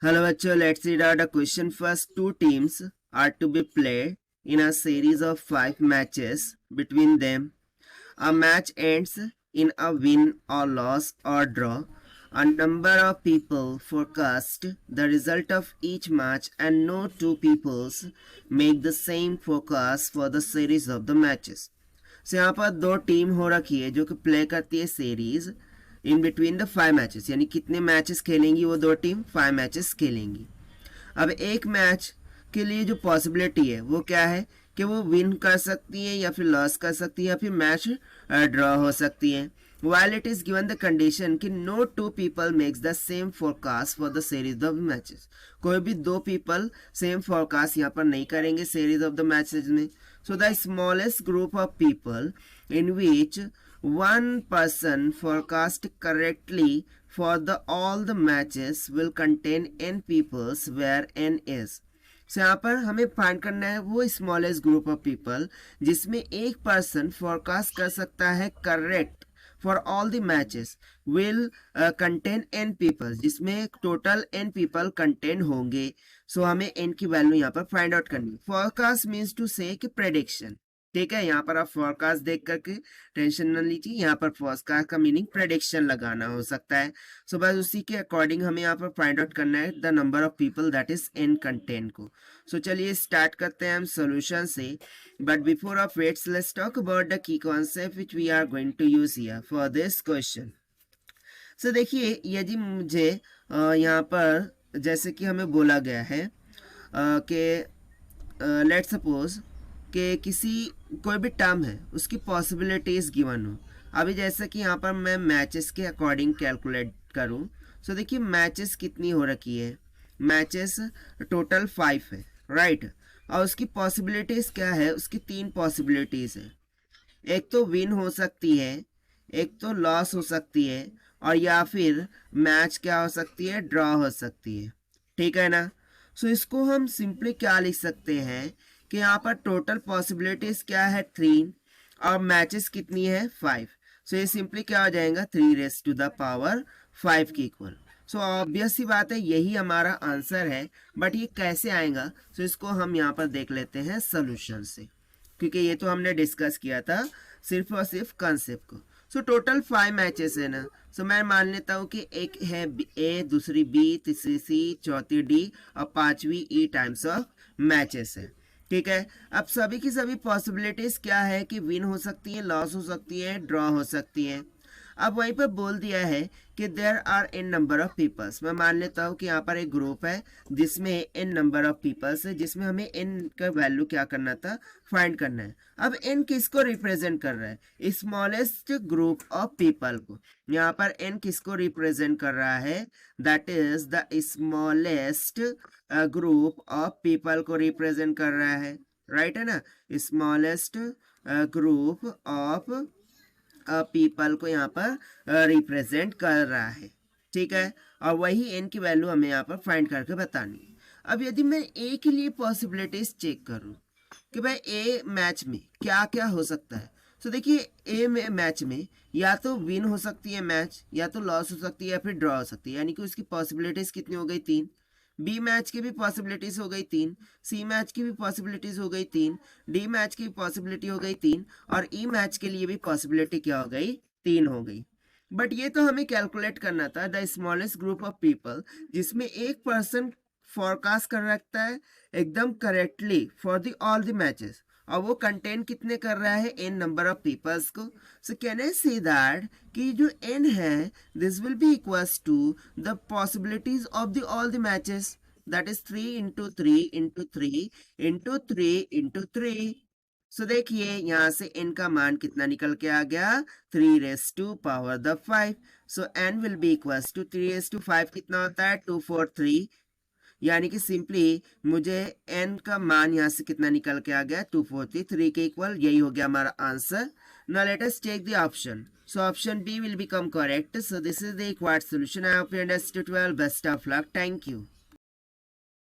Hello बच्चों, let's read out the question first. Two teams are to be played in a series of 5 matches between them. A match ends in a win or loss or draw. A number of people forecast the result of each match and no two peoples make the same forecast for the series of the matches. So यहाँ पर दो team हो रखी है जो कि play करती है series in between the 5 matches, यानी कितने मैचेस खेलेंगी वो दो टीम, 5 मैचेस खेलेंगी। अब एक मैच के लिए जो पॉसिबिलिटी है वो क्या है कि वो विन कर सकती है या फिर लॉस कर सकती है या फिर मैच ड्रॉ हो सकती है। while it is given the condition कि no two people makes the same forecast for the series of matches, कोई भी दो people same forecast यहाँ पर नहीं करेंगे series of the matches में। so the smallest group of people in which one person forecast correctly for the all the matches will contain n peoples where n is। so यहाँ पर हमें find करना है वो स्मॉलेस्ट ग्रुप ऑफ पीपल जिसमें एक person forecast कर सकता है correct for all the matches will contain n people, जिसमें टोटल n पीपल कंटेन होंगे। सो हमें n की वैल्यू यहाँ पर फाइंड आउट करनी है। फोरकास्ट मीन्स टू से कि प्रेडिक्शन, ठीक है। यहाँ पर आप फोरकास्ट देख करके टेंशन न लीजिए, यहाँ पर फोरकास्ट का मीनिंग प्रेडिक्शन लगाना हो सकता है। सो बस उसी के अकॉर्डिंग हमें यहाँ पर फाइंड आउट करना है the number of people that is in content को। सो चलिए स्टार्ट करते हैं हम सोल्यूशन से, but before of its let's talk about the key concept which we are going to use here for this question. So देखिए, यदि मुझे यहाँ पर जैसे कि हमें बोला गया है कि लेट्स सपोज कि किसी कोई भी टर्म है उसकी पॉसिबिलिटीज गिवन हो। अभी जैसे कि यहाँ पर मैं मैचेस के अकॉर्डिंग कैलकुलेट करूँ, सो देखिए मैचेस कितनी हो रखी है, मैचेस टोटल 5 है, राइट। और उसकी पॉसिबिलिटीज क्या है, उसकी 3 पॉसिबिलिटीज है। एक तो विन हो सकती है, एक तो लॉस हो सकती है, और या फिर मैच क्या हो सकती है, ड्रॉ हो सकती है, ठीक है ना। सो इसको हम सिंपली क्या लिख सकते हैं कि यहाँ पर टोटल पॉसिबिलिटीज क्या है 3 और मैचेस कितनी है 5। सो ये सिंपली क्या हो जाएगा 3 रेस टू द पावर 5 की इक्वल। सो ऑब्वियस सी बात है यही हमारा आंसर है, बट ये कैसे आएगा, सो इसको हम यहाँ पर देख लेते हैं सोल्यूशन से, क्योंकि ये तो हमने डिस्कस किया था सिर्फ और सिर्फ कंसेप्ट को। सो टोटल 5 मैचेस है ना। सो मैं मान लेता हूँ कि एक है ए, दूसरी बी, तीसरी सी, चौथी डी और पांचवी ई टाइम्स ऑफ मैचेस है, ठीक है। अब सभी की सभी पॉसिबिलिटीज क्या है कि विन हो सकती है, लॉस हो सकती है, ड्रॉ हो सकती है। अब वहीं पर बोल दिया है कि there are n number of peoples. मैं मान लेता हूँ कि यहाँ पर एक ग्रुप है जिसमें एन नंबर ऑफ पीपल्स है, जिसमें हमें एन का वैल्यू क्या करना था, फाइंड करना है। अब एन किसको रिप्रेजेंट कर रहा है, स्मॉलेस्ट ग्रुप ऑफ पीपल को। यहाँ पर एन किसको रिप्रेजेंट कर रहा है, that is the smallest group of people को रिप्रेजेंट कर रहा है, राइट है ना। स्मॉलेस्ट ग्रुप ऑफ पीपल को यहाँ पर रिप्रेजेंट कर रहा है, ठीक है। और वही एन की वैल्यू हमें यहाँ पर फाइंड करके बतानी है। अब यदि मैं ए के लिए पॉसिबिलिटीज चेक करूँ कि भाई ए मैच में क्या क्या हो सकता है, तो देखिए ए में मैच में या तो विन हो सकती है मैच, या तो लॉस हो सकती है, या फिर ड्रॉ हो सकती है, यानी कि उसकी पॉसिबिलिटीज कितनी हो गई 3। बी मैच की भी पॉसिबिलिटीज हो गई 3, सी मैच की भी पॉसिबिलिटीज हो गई 3, डी मैच की भी पॉसिबिलिटी हो गई 3, और ई मैच के लिए भी पॉसिबिलिटी क्या हो गई, 3 हो गई। बट ये तो हमें कैलकुलेट करना था the smallest group of people जिसमें एक पर्सन फोरकास्ट कर रखता है एकदम correctly for the all the matches, और वो कंटेन कितने कर रहा है, एन नंबर ऑफ पीपल्स को। So can I say that कि जो एन है this will be equals to the possibilities of the all the matches, that is 3 into 3 into 3 into 3 into 3। So देखिए यहाँ से n का मान कितना निकल के आ गया, 3 raise to power the 5। So n will be equals to 3 raise to 5 कितना होता है 243, यानी कि सिंपली मुझे n का मान यहाँ से कितना निकल के आ गया 243 के इक्वल, यही हो गया हमारा answer. Now let us take the option. So option B will become correct. So this is the required solution. I hope you understood well. Best of luck. Thank you.